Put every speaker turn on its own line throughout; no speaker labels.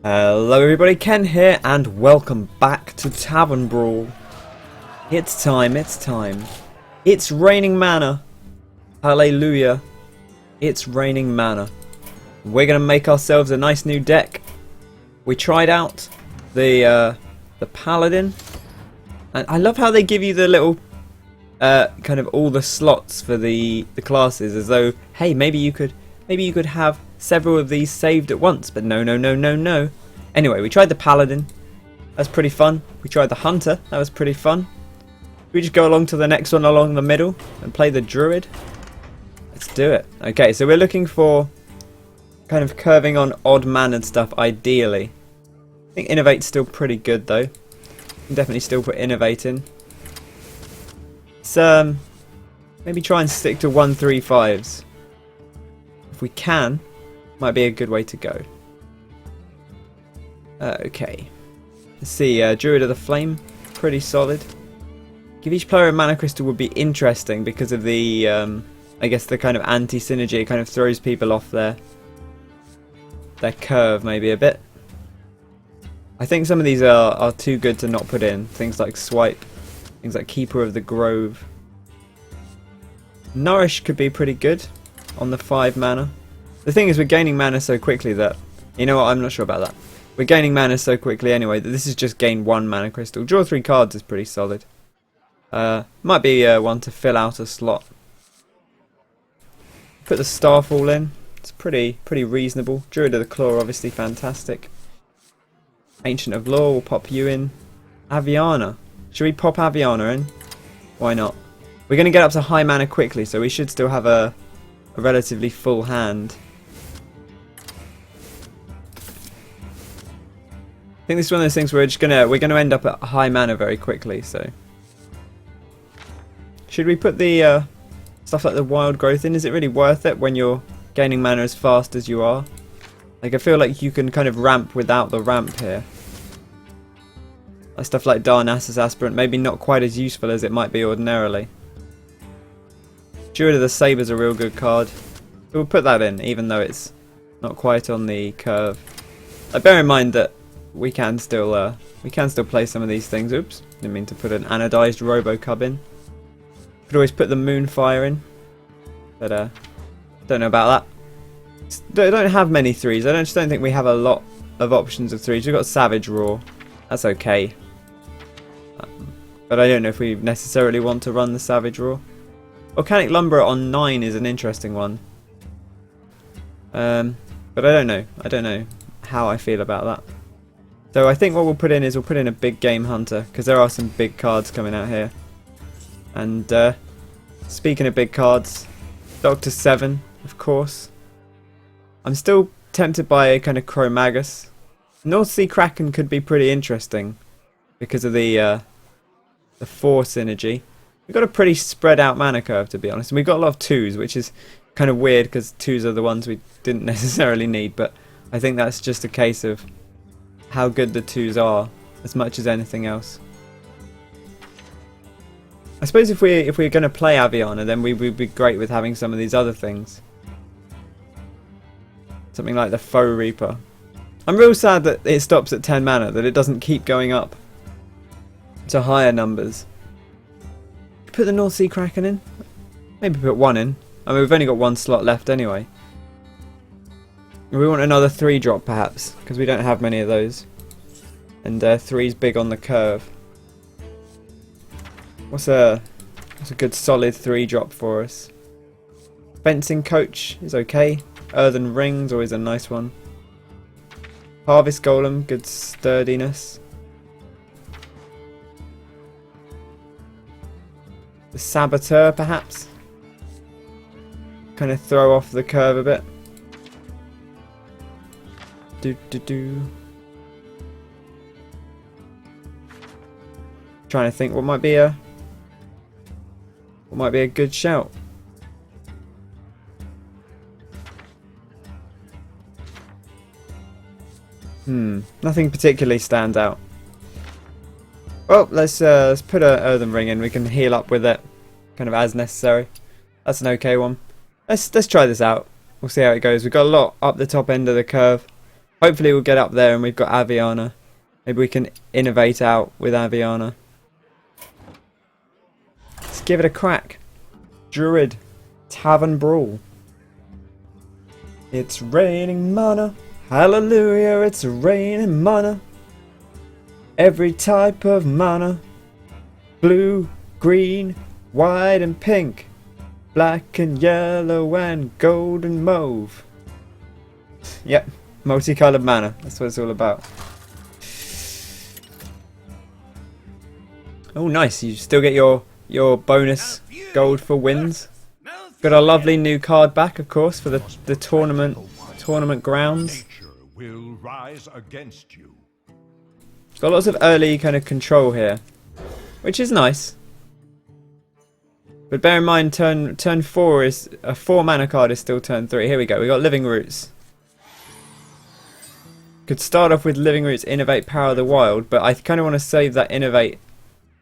Hello everybody, Ken here and welcome back to Tavern Brawl. It's time. It's raining mana. Hallelujah. It's raining mana. We're going to make ourselves a nice new deck. We tried out the Paladin. And I love how they give you the little kind of all the slots for the classes, as though, hey, maybe you could have several of these saved at once, but no. Anyway, we tried the Paladin. That's pretty fun. We tried the Hunter. That was pretty fun. We just go along to the next one along the middle and play the Druid. Let's do it. Okay, so we're looking for kind of curving on odd mannered stuff, ideally. I think Innovate's still pretty good, though. Can definitely still put Innovate in. Let's maybe try and stick to 1-3-5s. If we can, might be a good way to go. Okay. Let's see, Druid of the Flame, pretty solid. Give each player a mana crystal would be interesting because of the, I guess the kind of anti-synergy. It kind of throws people off their curve maybe a bit. I think some of these are too good to not put in. Things like Swipe, things like Keeper of the Grove. Nourish could be pretty good on the 5 mana. The thing is, we're gaining mana so quickly that, you know what, I'm not sure about that. We're gaining mana so quickly anyway that this is just gain 1 mana crystal. Draw 3 cards is pretty solid. Might be one to fill out a slot. Put the Starfall in. It's pretty reasonable. Druid of the Claw, obviously fantastic. Ancient of Law, we'll pop you in. Aviana. Should we pop Aviana in? Why not? We're going to get up to high mana quickly, so we should still have a relatively full hand. I think this is one of those things where we're gonna end up at high mana very quickly. So, should we put the stuff like the Wild Growth in? Is it really worth it when you're gaining mana as fast as you are? Like, I feel like you can kind of ramp without the ramp here. Like stuff like Darnassus Aspirant, maybe not quite as useful as it might be ordinarily. Druid of the Saber's a real good card. We'll put that in, even though it's not quite on the curve. Bear in mind that we can still play some of these things. Oops, didn't mean to put an anodized Robocub in. Could always put the Moonfire in, but don't know about that. Don't have many 3s. I just don't think we have a lot of options of 3s. We've got Savage Roar. That's okay. But I don't know if we necessarily want to run the Savage Roar. Volcanic Lumberer on 9 is an interesting one. But I don't know. I don't know how I feel about that. So I think what we'll put in is a big game hunter, because there are some big cards coming out here. And speaking of big cards, Dr. 7, of course. I'm still tempted by a kind of Chromagus. North Sea Kraken could be pretty interesting because of the 4 synergy. We've got a pretty spread out mana curve, to be honest. And we've got a lot of 2s, which is kind of weird because 2s are the ones we didn't necessarily need. But I think that's just a case of how good the 2s are, as much as anything else. I suppose if we're going to play Aviana, then we would be great with having some of these other things. Something like the Foe Reaper. I'm real sad that it stops at 10 mana, that it doesn't keep going up to higher numbers. Put the North Sea Kraken in? Maybe put 1 in. I mean, we've only got 1 slot left anyway. We want another 3-drop perhaps, because we don't have many of those. And 3's big on the curve. What's a good solid 3-drop for us? Fencing Coach is okay. Earthen Ring's always a nice one. Harvest Golem, good sturdiness. The Saboteur perhaps? Kind of throw off the curve a bit. Trying to think what might be a good shout. Nothing particularly stands out. Well, let's put a Earthen Ring in. We can heal up with it, kind of as necessary. That's an okay one. Let's try this out. We'll see how it goes. We've got a lot up the top end of the curve. Hopefully we'll get up there and we've got Aviana. Maybe we can innovate out with Aviana. Let's give it a crack. Druid Tavern Brawl. It's raining mana. Hallelujah, it's raining mana. Every type of mana. Blue, green, white and pink. Black and yellow and gold and mauve. Yep, multicolored mana. That's what it's all about. Oh, nice. You still get your bonus gold for wins. Got our lovely new card back, of course, for the tournament grounds.
Will rise against you.
Got lots of early kind of control here, which is nice. But bear in mind, turn 4 is a 4 mana card is still turn 3. Here we go. We got Living Roots. Could start off with Living Roots, Innovate, Power of the Wild, but I kind of want to save that Innovate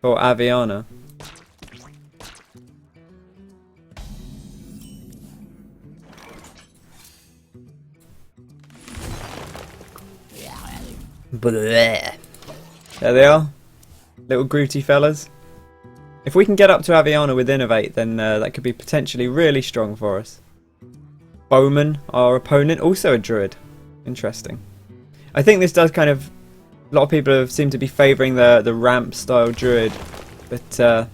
for Aviana. Blech. There they are, little Grooty fellas. If we can get up to Aviana with Innovate, then that could be potentially really strong for us. Bowman, our opponent, also a Druid. Interesting. I think this does kind of... A lot of people seem to be favouring the ramp style Druid, but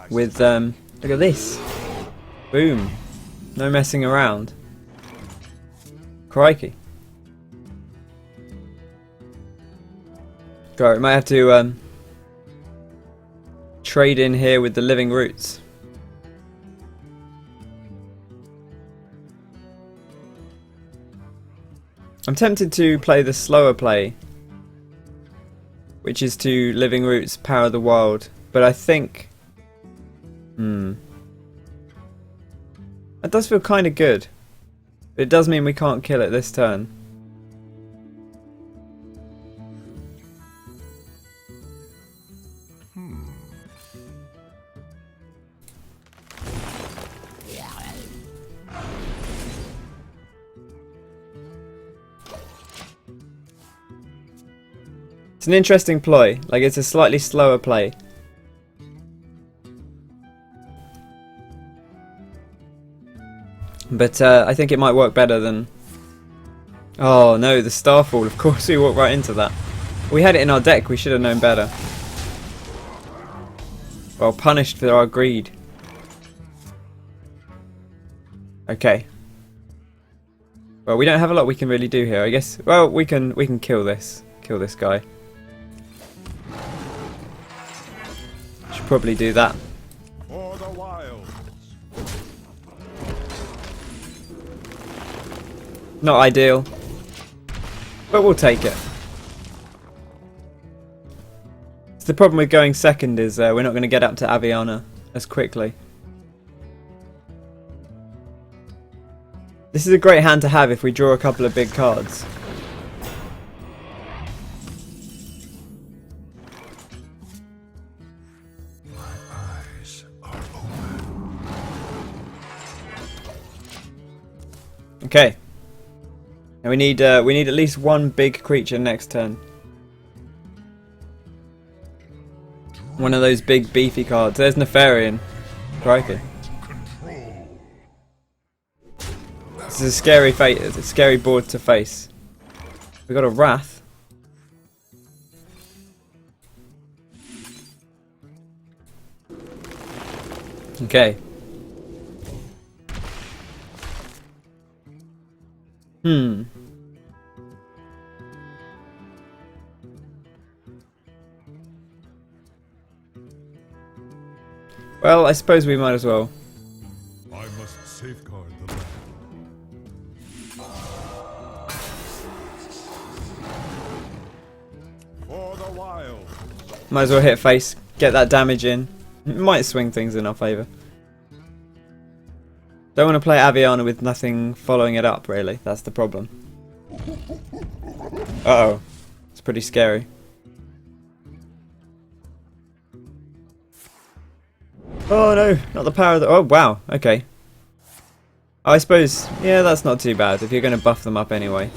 with look at this. Boom. No messing around. Crikey. Right, we might have to trade in here with the Living Roots. I'm tempted to play the slower play, which is to Living Roots, Power of the Wild, but I think... That does feel kind of good. But it does mean we can't kill it this turn. It's an interesting ploy, like it's a slightly slower play. But I think it might work better than... Oh no, the Starfall, of course we walked right into that. We had it in our deck, we should have known better. Well, punished for our greed. Okay. Well, we don't have a lot we can really do here, I guess. Well, we can kill this. Kill this guy. Should probably do that.
For the wilds.
Not ideal, but we'll take it. So the problem with going second is we're not going to get up to Aviana as quickly. This is a great hand to have if we draw a couple of big cards. Okay. And we need at least one big creature next turn. One of those big beefy cards. There's Nefarian. Crikey. This is a scary fate. It's a scary board to face. We got a Wrath. Okay. Well, I suppose we might as well.
I must safeguard the land. For the wild.
Might as well hit face, get that damage in. It might swing things in our favour. Don't want to play Aviana with nothing following it up, really. That's the problem. Uh-oh. It's pretty scary. Oh no, not the power of the... Oh wow, okay. I suppose, yeah, that's not too bad if you're going to buff them up anyway.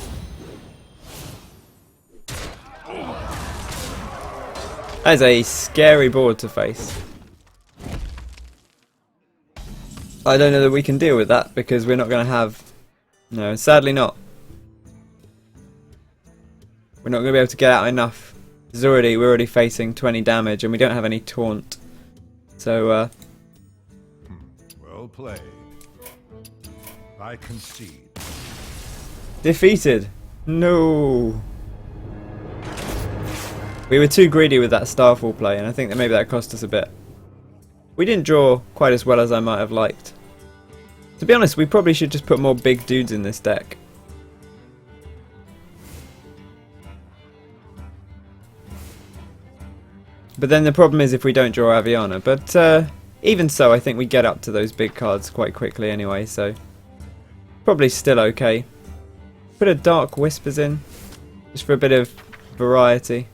That is a scary board to face. I don't know that we can deal with that because we're not going to have... No, sadly not. We're not going to be able to get out enough. We're already facing 20 damage and we don't have any taunt. So,
Well played. I concede.
defeated. No. We were too greedy with that Starfall play and I think that maybe that cost us a bit. We didn't draw quite as well as I might have liked. To be honest, we probably should just put more big dudes in this deck. But then the problem is if we don't draw Aviana. But even so, I think we get up to those big cards quite quickly anyway, so probably still okay. Put a Dark Whispers in, just for a bit of variety.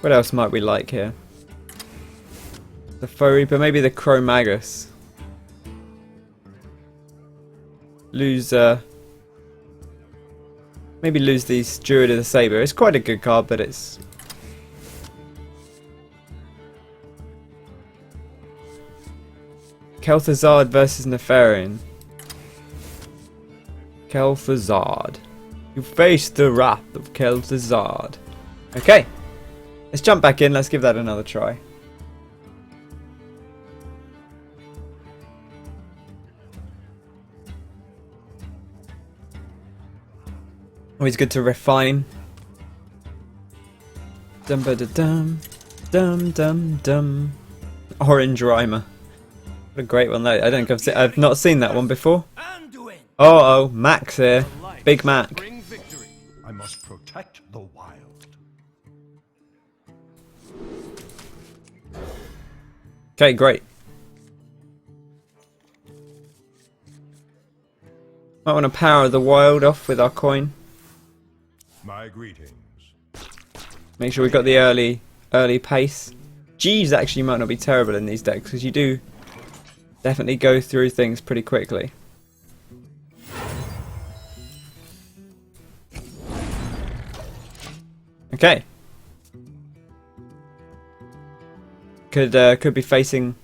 What else might we like here? The Foe Reaper, maybe the Chromagus. Lose, maybe lose the Steward of the Saber. It's quite a good card, but it's... Kel'Thuzad versus Nefarian. Kel'Thuzad. You face the wrath of Kel'Thuzad. Okay. Let's jump back in. Let's give that another try. Always good to refine. Dum ba da dum, dum dum dum. Orange Rhymer. What a great one! Though I don't think I've not seen that one before. Oh, Max here, Big Mac.
I must protect the wild.
Okay, great. Might want to power the wild off with our coin.
My greetings.
Make sure we've got the early pace. G's actually might not be terrible in these decks because you do definitely go through things pretty quickly. Okay. Could be facing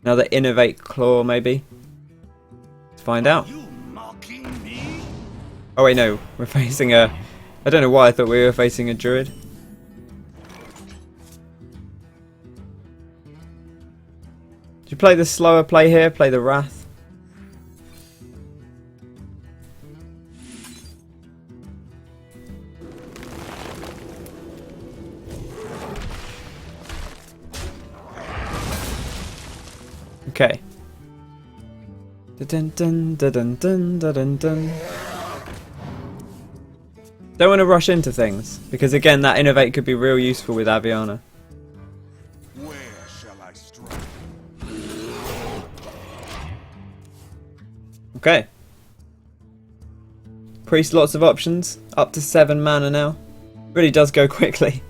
another Innovate Claw maybe. Let's find out. Oh wait, no, we're facing a... I don't know why I thought we were facing a Druid. Do you play the slower play here? Play the Wrath? Okay. Dun dun dun dun dun dun dun. Don't want to rush into things because again that Innovate could be real useful with Aviana.
Where shall I strike?
Okay. Priest, lots of options. Up to 7 mana now. Really does go quickly.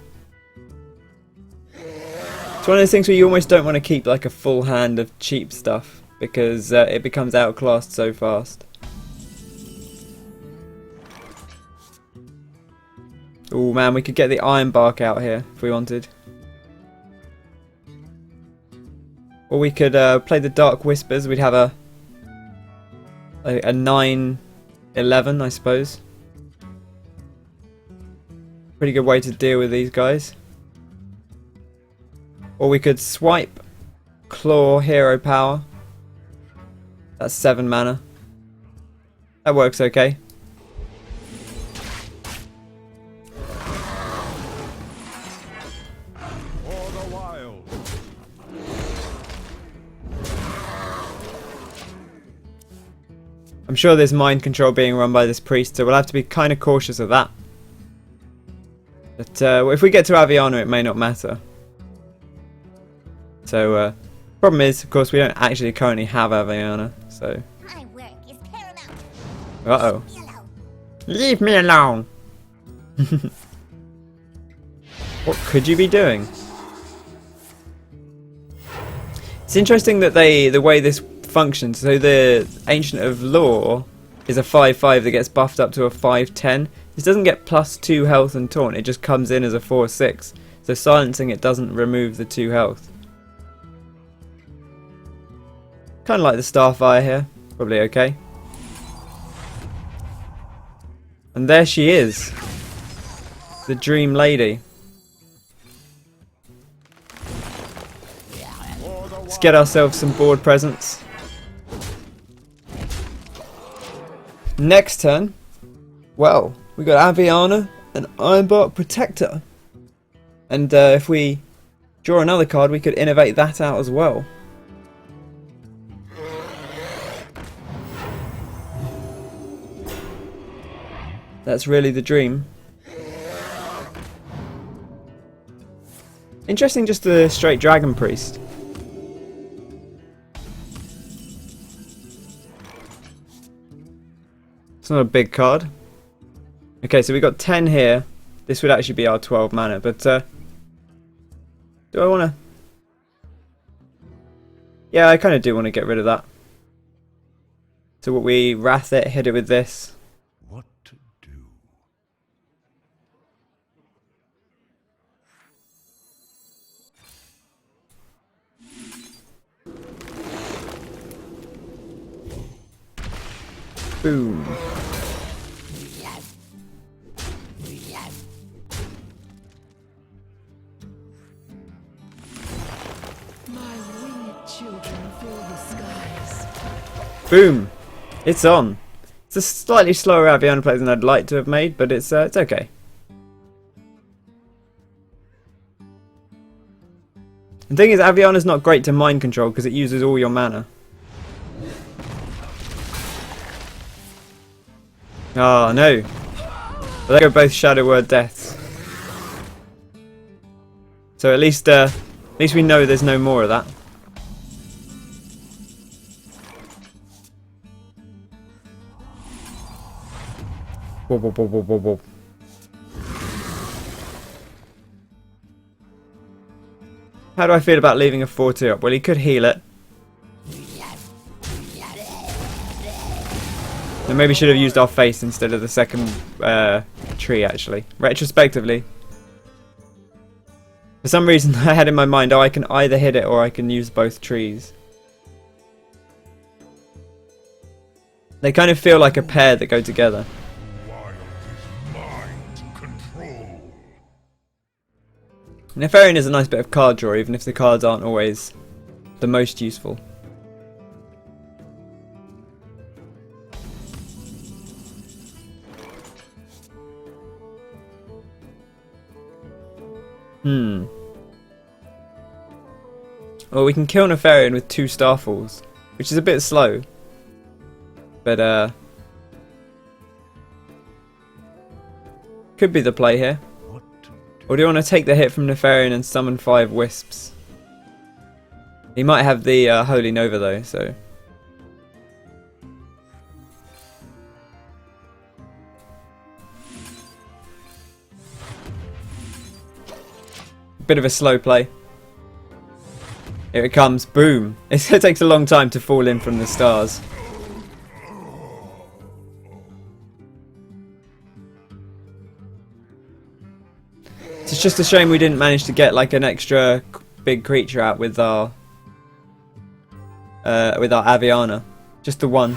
It's one of those things where you almost don't want to keep like a full hand of cheap stuff because it becomes outclassed so fast. Oh man, we could get the Iron Bark out here if we wanted. Or we could play the Dark Whispers. We'd have a 9-11, I suppose. Pretty good way to deal with these guys. Or we could swipe Claw Hero Power. That's 7 mana. That works okay.
For the wild.
I'm sure there's mind control being run by this priest, so we'll have to be kind of cautious of that. But if we get to Aviana, it may not matter. So, problem is, of course, we don't actually currently have Aviana, so...
My work is paramount.
Uh-oh.
Leave me alone.
Leave me alone! What could you be doing? It's interesting that the way this functions. So the Ancient of Lore is a 5/5 that gets buffed up to a 5/10. This doesn't get +2 health and taunt. It just comes in as a 4/6. So silencing it doesn't remove the 2 health. Kind of like the Starfire here. Probably okay. And there she is. The Dream Lady. Let's get ourselves some board presents. Next turn. Well, we got Aviana and Ironbark Protector. And if we draw another card, we could innovate that out as well. That's really the dream. Interesting, just the straight Dragon Priest. It's not a big card. Okay, so we got 10 here. This would actually be our 12 mana, but do I want to? Yeah, I kind of do want to get rid of that. So what, we wrath it, hit it with this.
What to do?
Boom.
My winged children fill the skies.
Boom. It's on. It's a slightly slower Aviana play than I'd like to have made, but it's okay. The thing is, Aviana's not great to mind control because it uses all your mana. Oh no. Well, they go both Shadow Word deaths. So at least we know there's no more of that. Whoa, whoa, whoa, whoa, whoa, whoa. How do I feel about leaving a 4/2 up? Well, he could heal it. And maybe should have used our face instead of the second tree, actually. Retrospectively. For some reason I had in my mind, oh, I can either hit it or I can use both trees. They kind of feel like a pair that go together.
Wild is mind control.
Nefarian is a nice bit of card draw, even if the cards aren't always the most useful. Well, we can kill Nefarian with 2 Starfalls, which is a bit slow. But, could be the play here.
What to do?
Or do you want to take the hit from Nefarian and summon 5 Wisps? He might have the Holy Nova though, so... Bit of a slow play. Here it comes, boom. It takes a long time to fall in from the stars. It's just a shame we didn't manage to get like an extra big creature out with our Aviana. Just the one.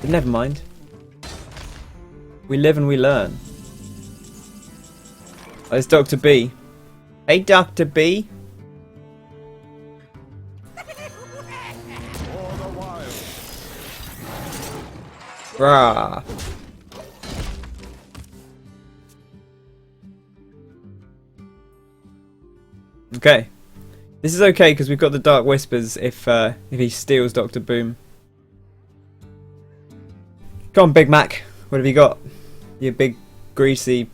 But never mind. We live and we learn. Oh, there's Dr. B. Hey, Dr. B.
For the wild.
Rah. Okay. This is okay because we've got the Dark Whispers if he steals Dr. Boom. Come on, Big Mac. What have you got? Your big, greasy,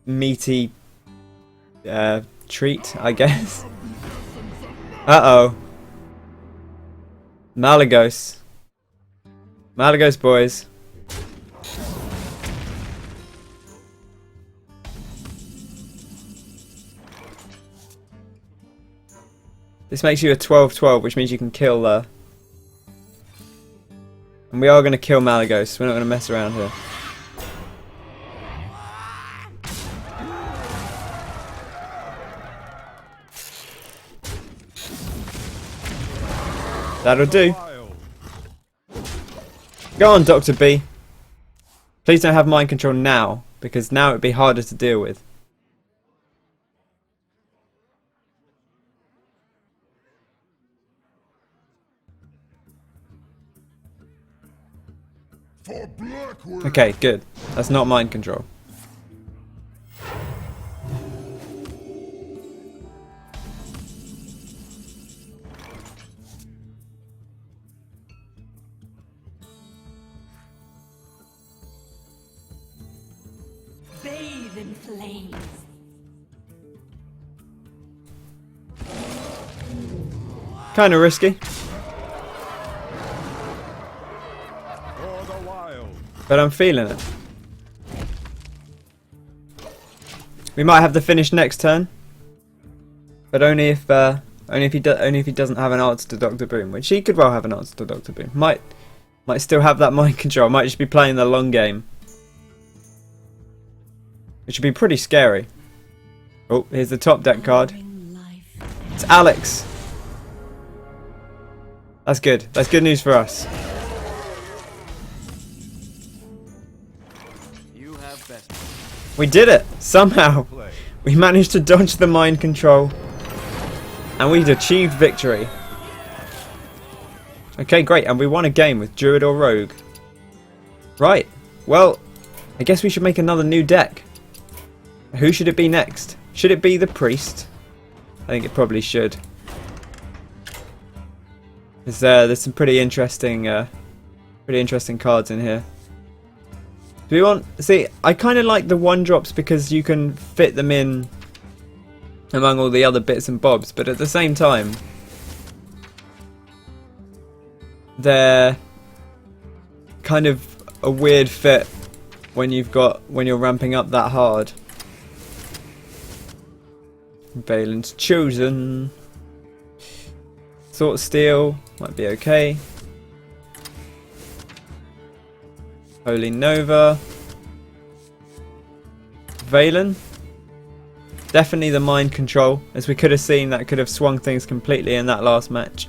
meaty treat, I guess. Uh-oh. Malagos. Malagos, boys. This makes you a 12-12, which means you can kill... and we are going to kill Malagos. We're not going to mess around here. That'll do.
Wild.
Go on, Dr. B. Please don't have mind control now, because now it'd be harder to deal with.
For Blackwood.
Okay, good. That's not mind control.
Bathe in flames.
Kind of risky,
For the wild.
but I'm feeling it. We might have the finish next turn, but only if he doesn't have an answer to Dr. Boom, which he could well have an answer to Dr. Boom. Might still have that mind control. Might just be playing the long game, which would be pretty scary. Oh, here's the top deck card. It's Alex. That's good. That's good news for us.
You have best.
We did it! Somehow! We managed to dodge the mind control. And we'd achieved victory. Okay, great. And we won a game with Druid or Rogue. Right. Well, I guess we should make another new deck. Who should it be next? Should it be the Priest? I think it probably should. There's some pretty interesting cards in here. Do we want... See, I kind of like the 1-drops because you can fit them in among all the other bits and bobs, but at the same time, they're kind of a weird fit when you're ramping up that hard. Valen's Chosen. Sword Steel might be okay. Holy Nova. Valen. Definitely the mind control. As we could have seen, that could have swung things completely in that last match.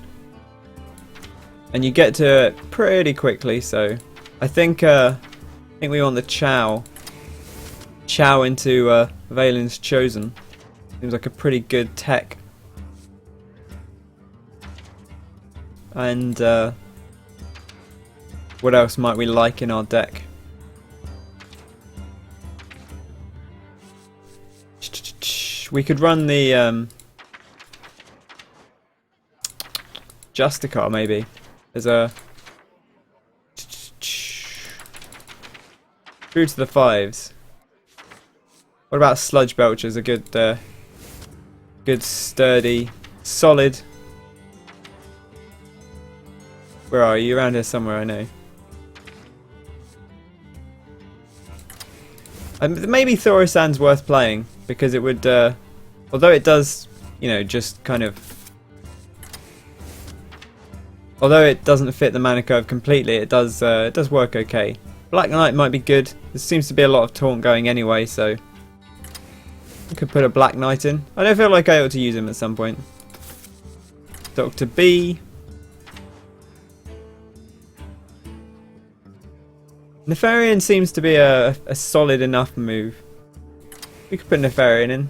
And you get to it pretty quickly, so I think we want the Chow. Chow into Valen's Chosen. Seems like a pretty good tech. And what else might we like in our deck? We could run the Justicar maybe as a through to the 5s. What about Sludge Belcher as a good good sturdy solid? Where are you? Around here somewhere, I know. Maybe Thorosand's worth playing because it would, although it does, you know, just kind of, although it doesn't fit the mana curve completely, it does work okay. Black Knight might be good. There seems to be a lot of taunt going anyway, so I could put a Black Knight in. I don't feel like I ought to use him at some point. Dr. B. Nefarian seems to be a solid enough move. We could put Nefarian in.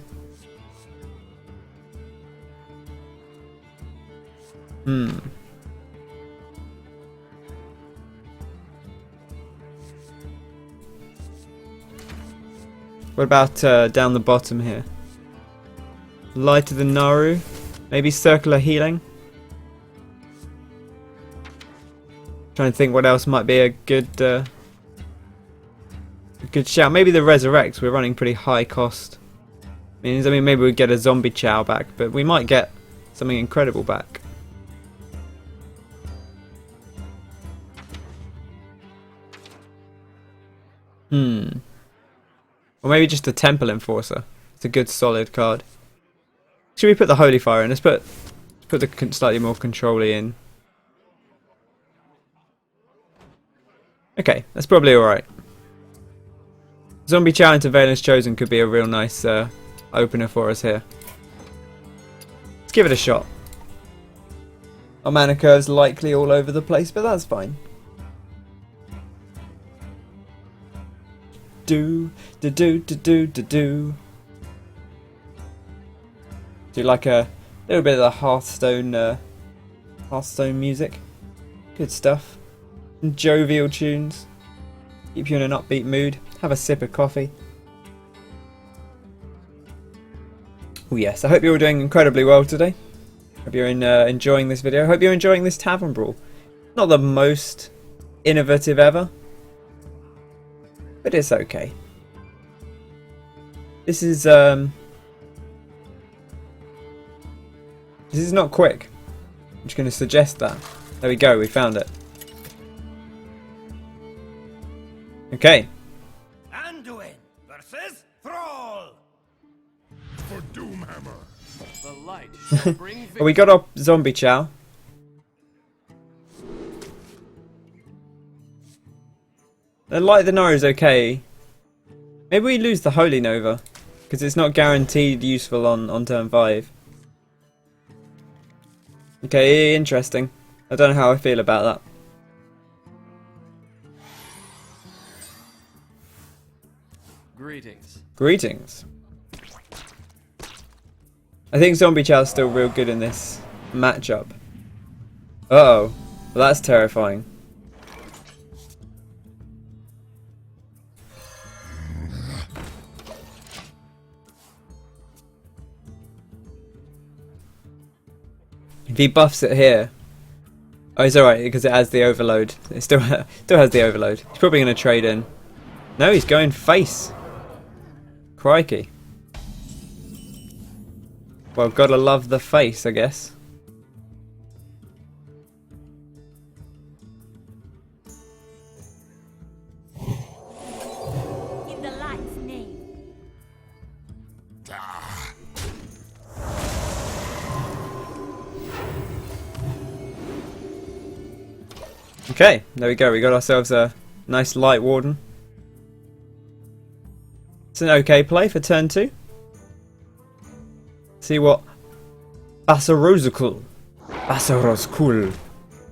What about down the bottom here? Lighter than Naru? Maybe Circular Healing? Trying to think what else might be a good shout. Maybe the Resurrect. We're running pretty high cost. I mean, maybe we'd get a Zombie Chow back, but we might get something incredible back. Or maybe just a Temple Enforcer. It's a good solid card. Should we put the Holy Fire in? Let's put Put the slightly more control-y in. Okay, that's probably alright. Zombie Chow into Valen's Chosen could be a real nice opener for us here. Let's give it a shot. Our mana curve's likely all over the place, but that's fine. Do like a little bit of the Hearthstone music. Good stuff. And jovial tunes. Keep you in an upbeat mood. Have a sip of coffee. Oh yes, I hope you're all doing incredibly well today. Hope you're enjoying this video. Hope you're enjoying this Tavern Brawl. Not the most innovative ever, but it's okay. This is not quick. I'm just going to suggest that. There we go, we found it. Okay.
Anduin versus Thrall.
For Doomhammer.
The light shall bring victory.
Well, we got our Zombie Chow. The Light the Nora is okay. Maybe we lose the Holy Nova, because it's not guaranteed useful on turn 5. Okay, interesting. I don't know how I feel about that.
Greetings.
Greetings. I think Zombie Chow is still real good in this matchup. Uh-oh. Well, that's terrifying. If he buffs it here... Oh, he's alright, because it has the overload. It still has the overload. He's probably going to trade in. No, he's going face. Crikey. Well, gotta love the face, I guess.
In the light's name.
Okay, there we go. We got ourselves a nice light warden. It's an okay play for turn 2. See what Basarozakul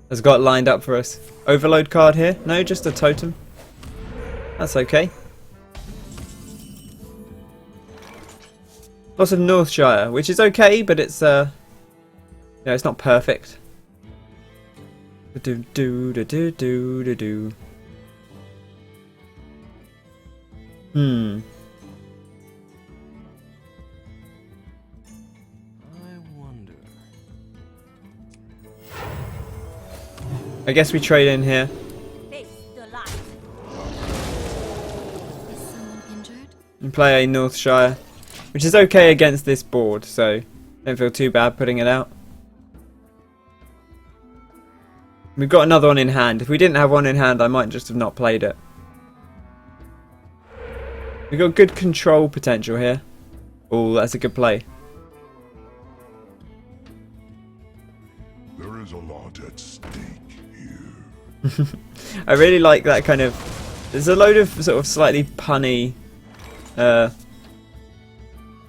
has got lined up for us. Overload card here? No, just a totem. That's okay. Lots of Northshire, which is okay, but it's it's not perfect. Do do do do do do do. I guess we trade in here.
Face the light.
Is someone injured?
And play a Northshire, which is okay against this board, so don't feel too bad putting it out. We've got another one in hand. If we didn't have one in hand, I might just have not played it. We've got good control potential here. Oh, that's a good play.
There is a lot at stake here.
I really like that kind of... There's a load of sort of slightly punny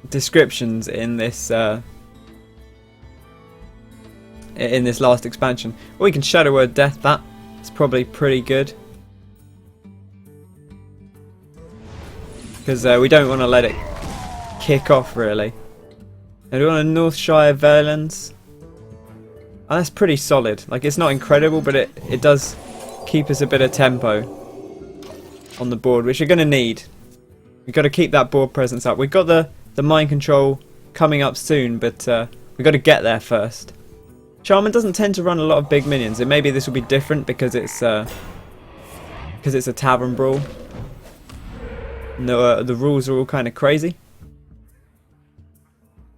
descriptions in this last expansion. Well, we can Shadow Word Death that. It's probably pretty good. Because we don't want to let it kick off, really. And we want a Northshire Valens. Oh, that's pretty solid. Like, it's not incredible, but it does keep us a bit of tempo on the board, which you're going to need. We've got to keep that board presence up. We've got the mind control coming up soon, but we've got to get there first. Charmin doesn't tend to run a lot of big minions, and maybe this will be different because it's a Tavern Brawl. No, the rules are all kind of crazy.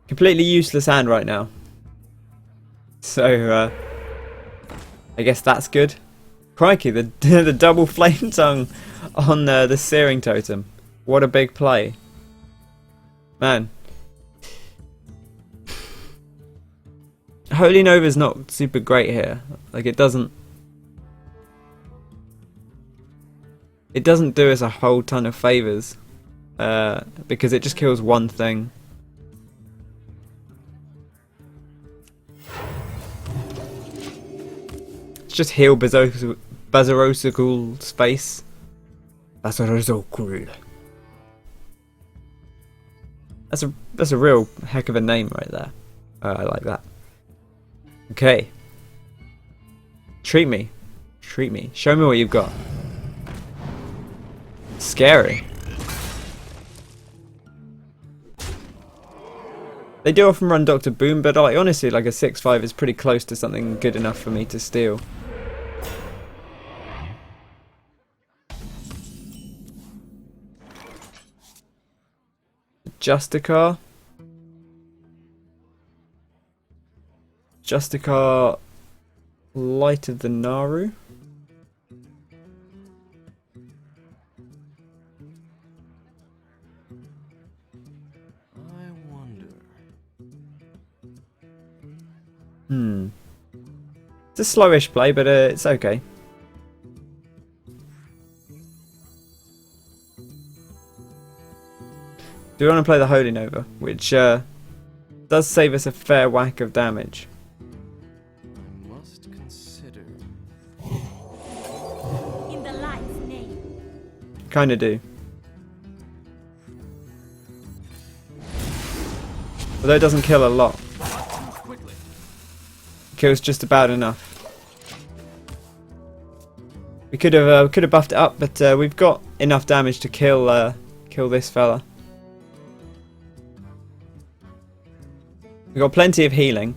Completely useless hand right now. So, I guess that's good. Crikey, the the double flame tongue on the Searing Totem. What a big play. Man. Holy Nova's not super great here. Like it doesn't do us a whole ton of favors because it just kills one thing. Let's just heal Bazarosical space. Bazarosical. That's a real heck of a name right there. I like that. Okay. Treat me. Treat me. Show me what you've got. Scary. They do often run Dr. Boom, but like honestly, like a 6/5 is pretty close to something good enough for me to steal. Justicar. Justicar Light of the Naru.
I wonder.
It's a slowish play, but it's okay. Do we want to play the Holy Nova, which does save us a fair whack of damage.
I must consider.
In the light's name.
Kinda do. Although it doesn't kill a lot.
Quickly.
It kills just about enough. We could have buffed it up, but we've got enough damage to kill this fella. We've got plenty of healing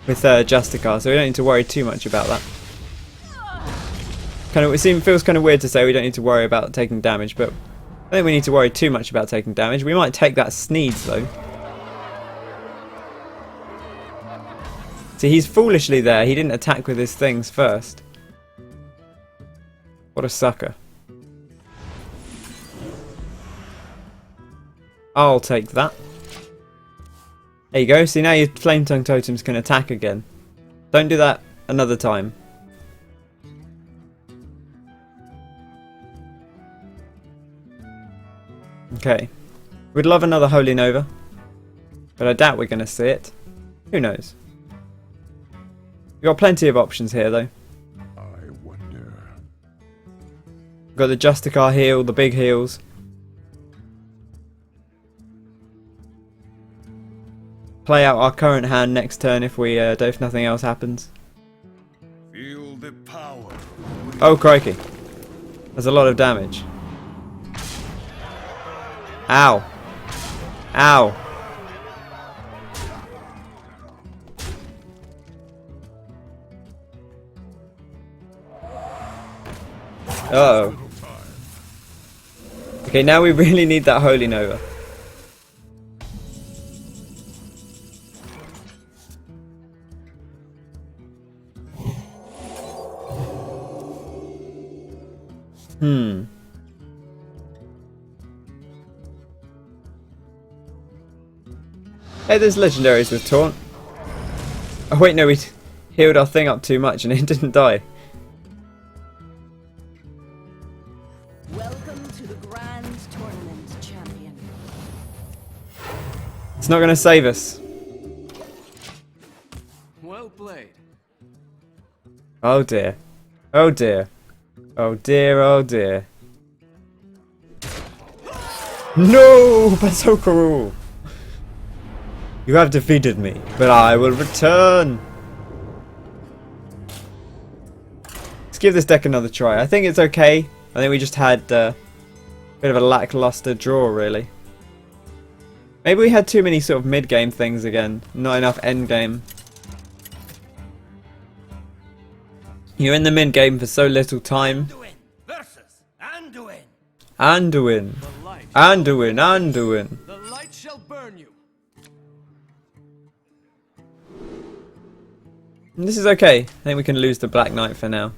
with Justicar, so we don't need to worry too much about that. It feels kind of weird to say we don't need to worry about taking damage, but I don't think we need to worry too much about taking damage. We might take that sneeze though. See, he's foolishly there. He didn't attack with his things first. What a sucker. I'll take that. There you go. See, now your Flame Tongue totems can attack again. Don't do that another time. Okay. We'd love another Holy Nova, but I doubt we're going to see it. Who knows? We've got plenty of options here, though.
I wonder.
We've got the Justicar heal, the big heals. Play out our current hand next turn if if nothing else happens.
Feel the power.
Oh crikey. There's a lot of damage. Ow. Ow. Uh-oh. Okay, now we really need that Holy Nova. Hey, there's legendaries with Taunt. Oh wait, no, we healed our thing up too much and it didn't die.
Welcome to the Grand Tournament, champion.
It's not going to save us.
Well played.
Oh dear. Oh dear. Oh dear, oh dear. No! That's so cruel. You have defeated me, but I will return. Let's give this deck another try. I think it's okay. I think we just had a bit of a lackluster draw, really. Maybe we had too many sort of mid-game things again. Not enough end-game. You're in the mid-game for so little time.
Anduin versus Anduin.
Anduin.
The light.
Anduin. Anduin.
The light shall burn you.
This is okay. I think we can lose the Black Knight for now.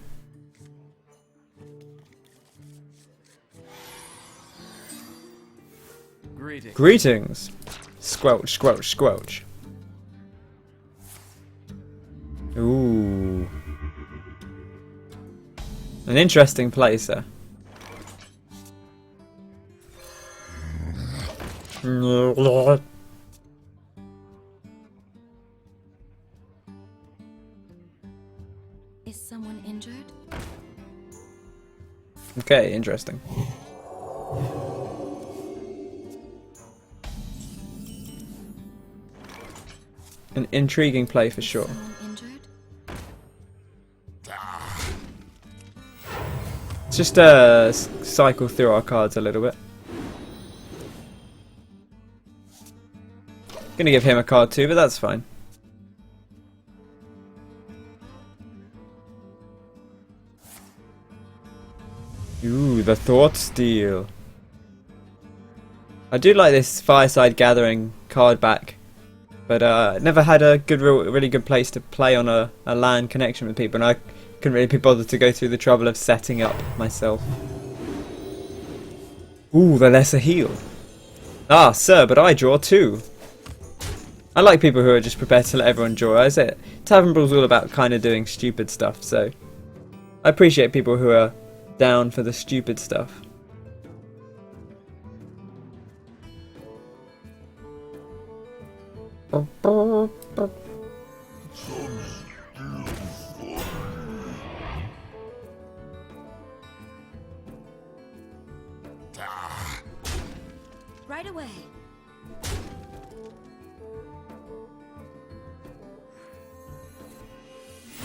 Greetings.
Greetings. Squelch, squelch, squelch. Ooh. An interesting place, sir.
Is someone injured?
Okay, interesting. An intriguing play for sure.
Someone injured?
Let's just cycle through our cards a little bit. Gonna give him a card too, but that's fine. Ooh, the Thought Steal. I do like this Fireside Gathering card back, but never had a really good place to play on a LAN connection with people, and I couldn't really be bothered to go through the trouble of setting up myself. Ooh, the Lesser Heal. Ah, sir, but I draw too. I like people who are just prepared to let everyone draw. I say Tavern Brawl's all about kind of doing stupid stuff, so I appreciate people who are down for the stupid stuff.
Right away.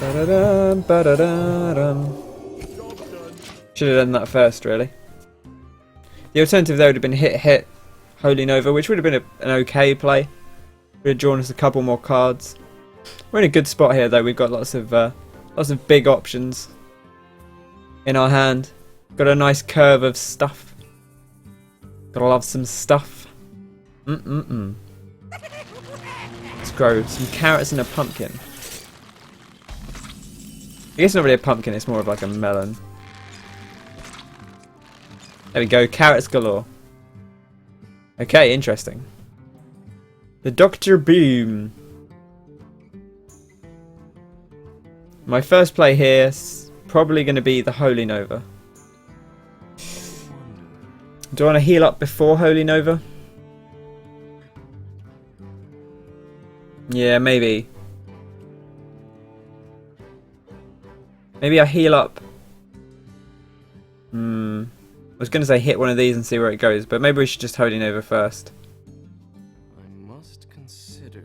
Ba-da-dum, ba-da-da-dum. Should have done that first, really. The alternative there would have been hit Holy Nova, which would have been an okay play. Would have drawn us a couple more cards. We're in a good spot here, though. We've got lots of big options in our hand. Got a nice curve of stuff. Gotta love some stuff. Let's grow some carrots and a pumpkin. I guess not really a pumpkin, it's more of like a melon. There we go, carrots galore. Okay, interesting. The Dr. Boom. My first play here is probably going to be the Holy Nova. Do I want to heal up before Holy Nova? Yeah, maybe. Maybe I heal up. I was going to say hit one of these and see where it goes, but maybe we should just Holy Nova first.
I must consider.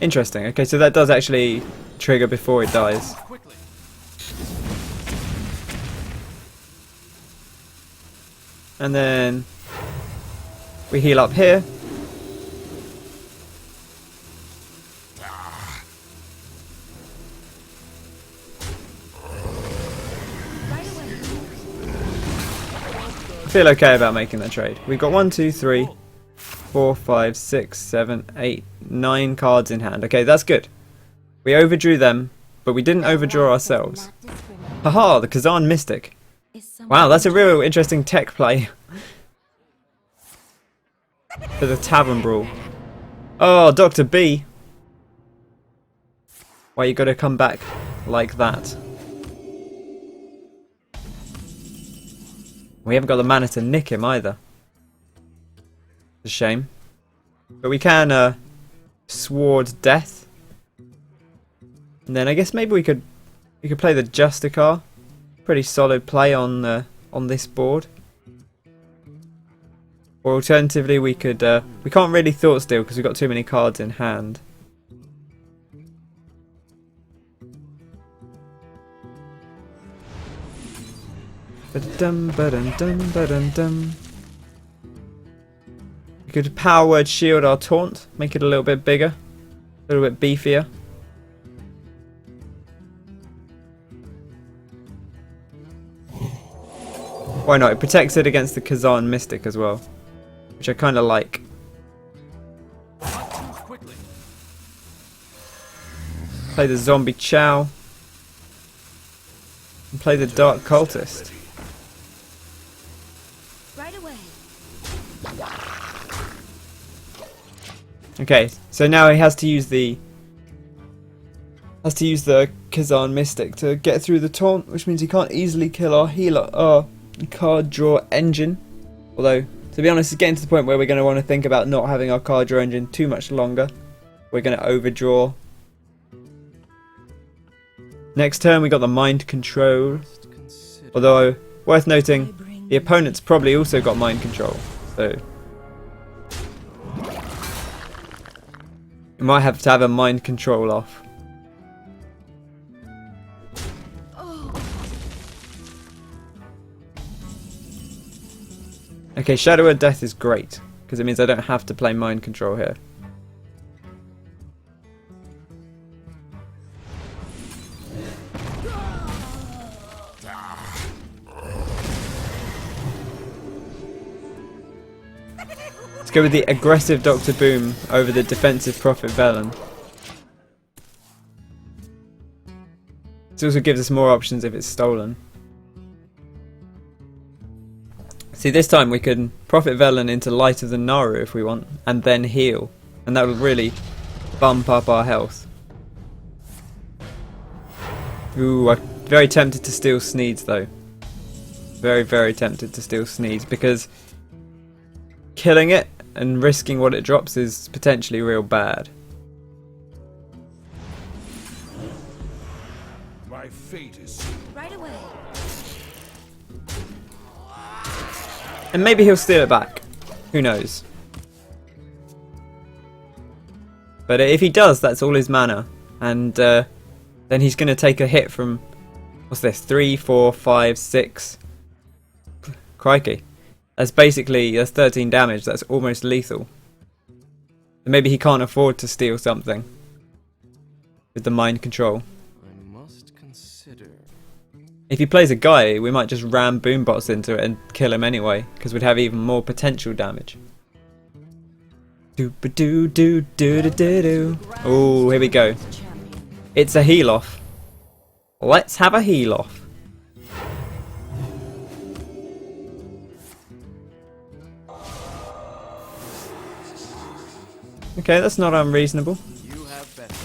Interesting. Okay, so that does actually trigger before it dies.
Quickly.
And then we heal up here. I feel okay about making that trade. We've got 1, 2, 3, 4, 5, 6, 7, 8, 9 cards in hand. Okay, that's good. We overdrew them, but we didn't overdraw ourselves. Haha, the Kazan Mystic. Wow, that's a real interesting tech play. For the Tavern Brawl. Oh, Dr. B. Why you gotta come back like that? We haven't got the mana to nick him either. It's a shame. But we can Sword Death. And then I guess maybe we could play the Justicar. Pretty solid play on this board. Or alternatively we could we can't really Thought Steal because we've got too many cards in hand. Ba-dum, ba-dum, dum, ba-dum, dum. We could power word shield our taunt, make it a little bit bigger, a little bit beefier. Why not? It protects it against the Kazan Mystic as well, which I kind of like.
Quickly.
Play the Zombie Chow. And play the Dark Cultist.
Right away.
Okay, so now he has to use the Kazan Mystic to get through the taunt, which means he can't easily kill our healer, our card draw engine. Although, to be honest, it's getting to the point where we're going to want to think about not having our card draw engine too much longer. We're going to overdraw. Next turn we got the mind control. Although, worth noting, the opponent's probably also got mind control. So, you might have to have a mind control off. Okay, Shadow of Death is great, because it means I don't have to play mind control here. Let's go with the aggressive Dr. Boom over the defensive Prophet Velen. This also gives us more options if it's stolen. See, this time we can Prophet Velen into Light of the Naru if we want, and then heal. And that will really bump up our health. Ooh, I'm very tempted to steal Sneeds though. Very, very tempted to steal Sneeds, because killing it and risking what it drops is potentially real bad.
My fate is
Right away.
And maybe he'll steal it back. Who knows? But if he does, that's all his mana. And then he's going to take a hit from... What's this? 3, 4, 5, 6... Crikey. That's 13 damage. That's almost lethal. So maybe he can't afford to steal something. With the mind control.
I must consider.
If he plays a guy, we might just ram Boombots into it and kill him anyway, because we'd have even more potential damage. Oh, here we go. It's a heal off. Let's have a heal off. Okay, that's not unreasonable.
You have better.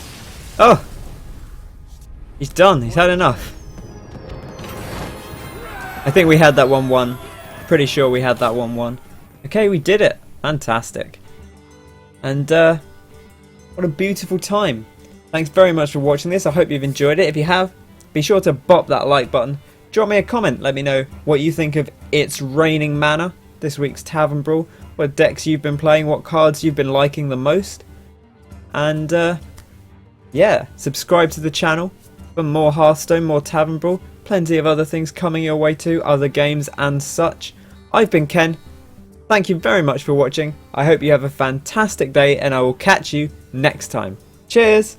Oh! He's done. He's had enough. I think we had that 1-1. Pretty sure we had that 1-1. Okay, we did it. Fantastic. And what a beautiful time. Thanks very much for watching this. I hope you've enjoyed it. If you have, be sure to bop that like button. Drop me a comment. Let me know what you think of It's Raining Mana, this week's Tavern Brawl. What decks you've been playing, what cards you've been liking the most. And yeah, subscribe to the channel for more Hearthstone, more Tavern Brawl. Plenty of other things coming your way too, other games and such. I've been Ken. Thank you very much for watching. I hope you have a fantastic day and I will catch you next time. Cheers!